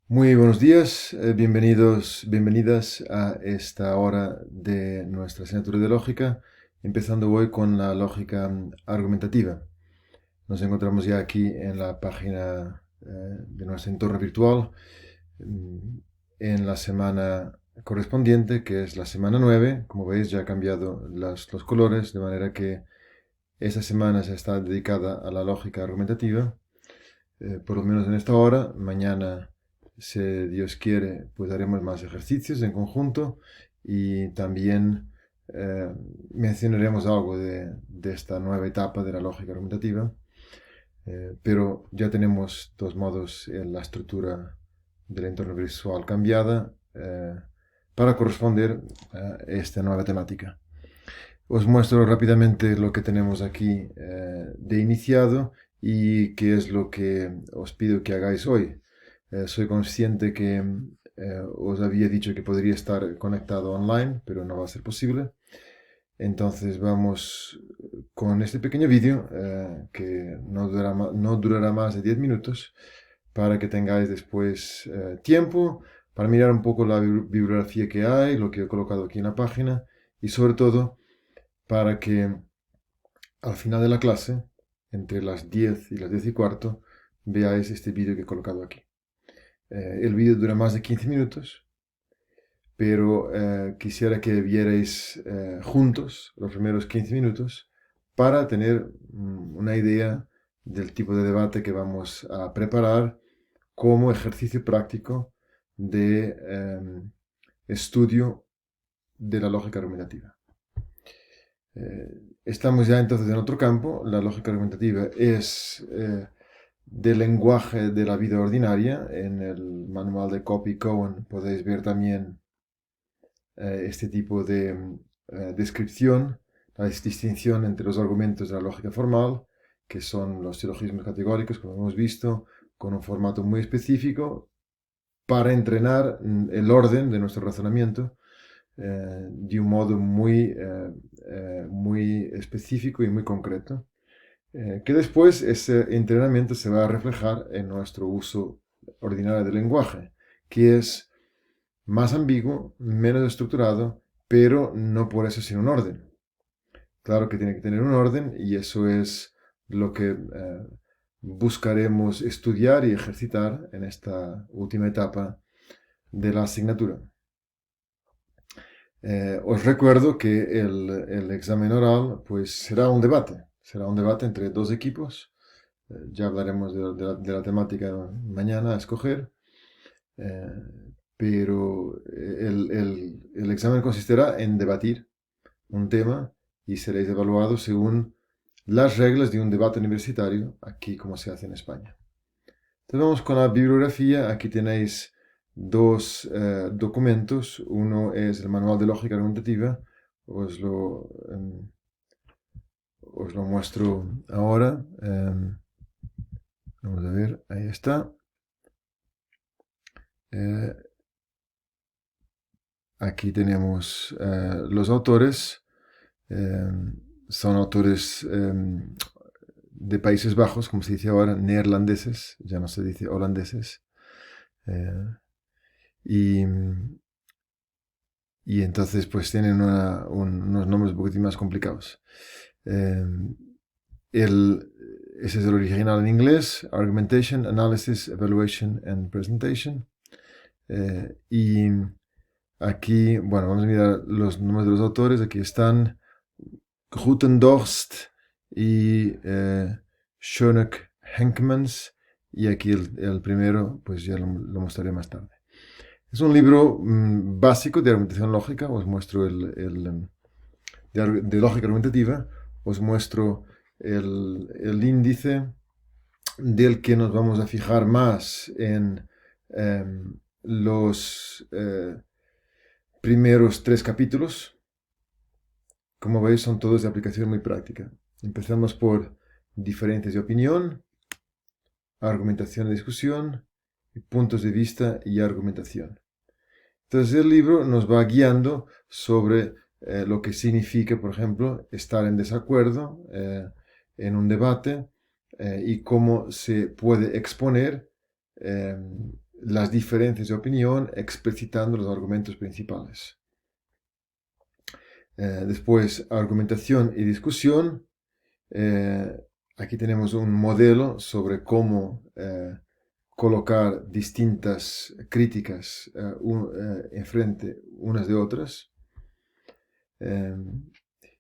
Muy buenos días, bienvenidas a esta hora de nuestra asignatura de lógica, empezando hoy con la lógica argumentativa. Nos encontramos ya aquí en la página de nuestro entorno virtual, mm, en la semana correspondiente, que es la semana 9. Como veis, ya ha cambiado los colores, de manera que esta semana se está dedicada a la lógica argumentativa, por lo menos en esta hora. Mañana, si Dios quiere, pues haremos más ejercicios en conjunto y también mencionaremos algo de esta nueva etapa de la lógica argumentativa. Pero ya tenemos, de todos modos, la estructura del entorno visual cambiada para corresponder a esta nueva temática. Os muestro rápidamente lo que tenemos aquí de iniciado y qué es lo que os pido que hagáis hoy. Soy consciente que os había dicho que podría estar conectado online, pero no va a ser posible. Entonces vamos con este pequeño vídeo que no durará más de 10 minutos para que tengáis después tiempo para mirar un poco la bibliografía que hay, lo que he colocado aquí en la página y sobre todo para que al final de la clase, entre las 10 y las 10 y cuarto, veáis este vídeo que he colocado aquí. El vídeo dura más de 15 minutos, pero quisiera que vierais juntos los primeros 15 minutos para tener una idea del tipo de debate que vamos a preparar como ejercicio práctico de estudio de la lógica argumentativa. Estamos ya entonces en otro campo. La lógica argumentativa es del lenguaje de la vida ordinaria. En el manual de Copy-Cohen podéis ver también este tipo de descripción, la distinción entre los argumentos de la lógica formal, que son los silogismos categóricos, como hemos visto, con un formato muy específico para entrenar el orden de nuestro razonamiento de un modo muy específico y muy concreto, que después ese entrenamiento se va a reflejar en nuestro uso ordinario del lenguaje, que es más ambiguo, menos estructurado, pero no por eso sin un orden. Claro que tiene que tener un orden y eso es lo que buscaremos estudiar y ejercitar en esta última etapa de la asignatura. Os recuerdo que el examen oral pues será un debate entre dos equipos. Ya hablaremos de la temática mañana a escoger, eh, pero el examen consistirá en debatir un tema y seréis evaluados según las reglas de un debate universitario, aquí como se hace en España. Entonces vamos con la bibliografía. Aquí tenéis dos documentos. Uno es el Manual de Lógica Argumentativa. Os lo, os lo muestro ahora. Vamos a ver, ahí está. Aquí tenemos los autores. Son autores de Países Bajos, como se dice ahora, neerlandeses, ya no se dice holandeses. Y, y entonces pues tienen unos nombres un poquitín más complicados. Ese es el original en inglés: Argumentation, Analysis, Evaluation and Presentation. Y aquí, bueno, vamos a mirar los nombres de los autores. Aquí están Grotendorst y Schoeneck Henkmans. Y aquí el primero, pues ya lo mostraré más tarde. Es un libro básico de argumentación lógica. Os muestro de lógica argumentativa. Os muestro el índice del que nos vamos a fijar más en los primeros 3 capítulos. Como veis, son todos de aplicación muy práctica. Empezamos por diferencias de opinión, argumentación y discusión, puntos de vista y argumentación. Entonces el libro nos va guiando sobre lo que significa, por ejemplo, estar en desacuerdo en un debate y cómo se puede exponer las diferencias de opinión explicitando los argumentos principales. Después, argumentación y discusión. Aquí tenemos un modelo sobre cómo colocar distintas críticas enfrente unas de otras.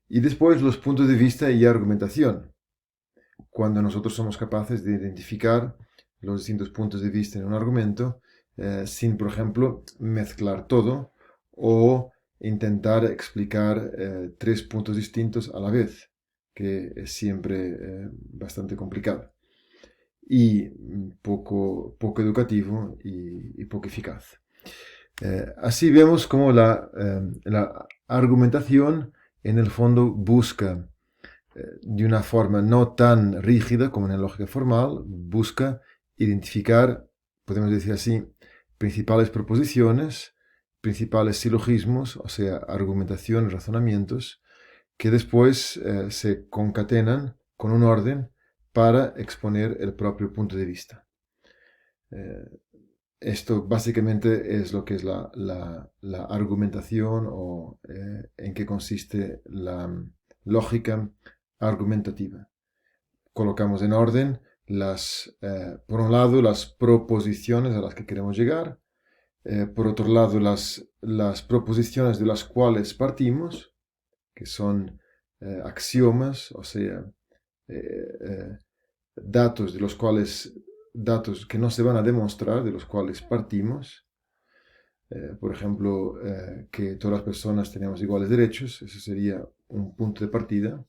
Y después los puntos de vista y argumentación. Cuando nosotros somos capaces de identificar los distintos puntos de vista en un argumento, sin, por ejemplo, mezclar todo o intentar explicar tres puntos distintos a la vez, que es siempre bastante complicado y poco educativo y poco eficaz. Así vemos cómo la argumentación en el fondo busca de una forma no tan rígida como en la lógica formal, busca identificar, podemos decir así, principales proposiciones, principales silogismos, o sea, argumentaciones, razonamientos, que después se concatenan con un orden para exponer el propio punto de vista. Esto básicamente es lo que es la argumentación o en qué consiste la lógica argumentativa. Colocamos en orden por un lado las proposiciones a las que queremos llegar, por otro lado las proposiciones de las cuales partimos, que son axiomas, o sea, datos que no se van a demostrar, de los cuales partimos. Por ejemplo, que todas las personas tenemos iguales derechos, eso sería un punto de partida.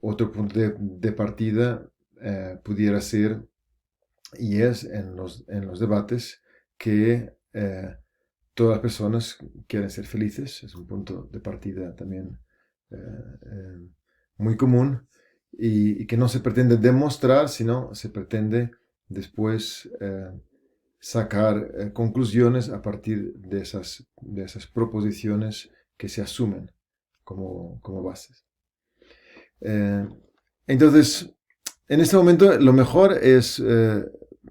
Otro punto de partida pudiera ser, y es en los debates, que todas las personas quieren ser felices, es un punto de partida también muy común, y que no se pretende demostrar, sino se pretende después sacar conclusiones a partir de esas proposiciones que se asumen como bases. Entonces, en este momento lo mejor es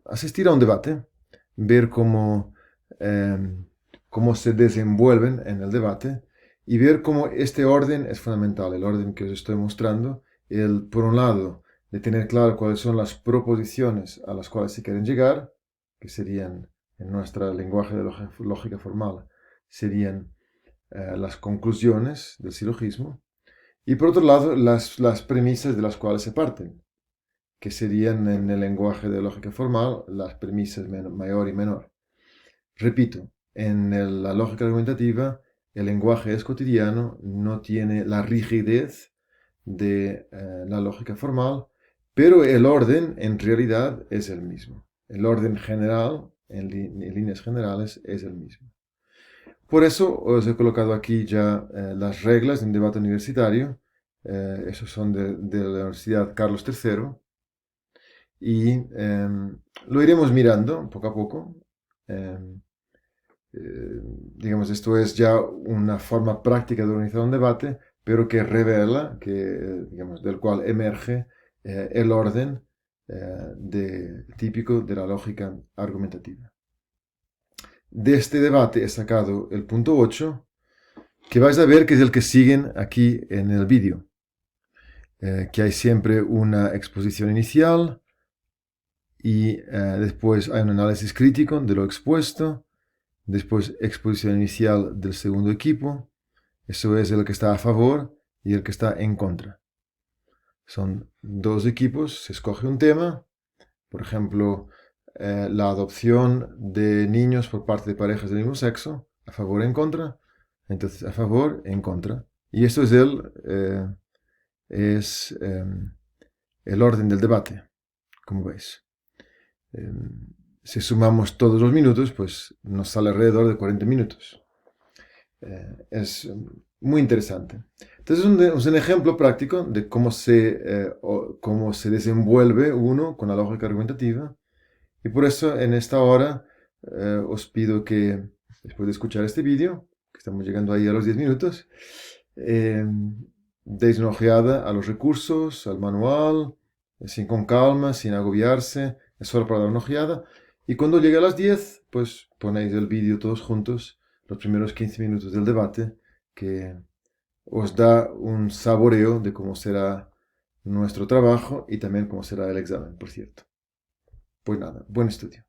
asistir a un debate, ver cómo se desenvuelven en el debate y ver cómo este orden es fundamental, el orden que os estoy mostrando, por un lado, de tener claro cuáles son las proposiciones a las cuales se quieren llegar, que serían, en nuestro lenguaje de lógica formal, serían las conclusiones del silogismo, y por otro lado, las premisas de las cuales se parten, que serían en el lenguaje de lógica formal las premisas mayor y menor. Repito, en la lógica argumentativa el lenguaje es cotidiano, no tiene la rigidez de la lógica formal, pero el orden en realidad es el mismo. El orden general, en líneas generales, es el mismo. Por eso os he colocado aquí ya las reglas de un debate universitario. Esos son de la Universidad Carlos III. Y lo iremos mirando poco a poco. Digamos, esto es ya una forma práctica de organizar un debate, pero que revela, digamos, del cual emerge el orden típico de la lógica argumentativa. De este debate he sacado el punto 8, que vais a ver que es el que siguen aquí en el vídeo. Que hay siempre una exposición inicial y después hay un análisis crítico de lo expuesto, después exposición inicial del segundo equipo, eso es el que está a favor y el que está en contra. Son dos equipos, se escoge un tema, por ejemplo, la adopción de niños por parte de parejas del mismo sexo, a favor e en contra, entonces a favor e en contra. Y esto es el orden del debate, como veis. Si sumamos todos los minutos, pues nos sale alrededor de 40 minutos. Es muy interesante. Entonces es un ejemplo práctico de cómo se desenvuelve uno con la lógica argumentativa. Y por eso en esta hora os pido que, después de escuchar este vídeo, que estamos llegando ahí a los 10 minutos, deis una ojeada a los recursos, al manual, con calma, sin agobiarse, es solo para dar una ojeada, Y cuando llegue a las 10, pues ponéis el vídeo todos juntos, los primeros 15 minutos del debate, que os da un saboreo de cómo será nuestro trabajo y también cómo será el examen, por cierto. Pues nada, buen estudio.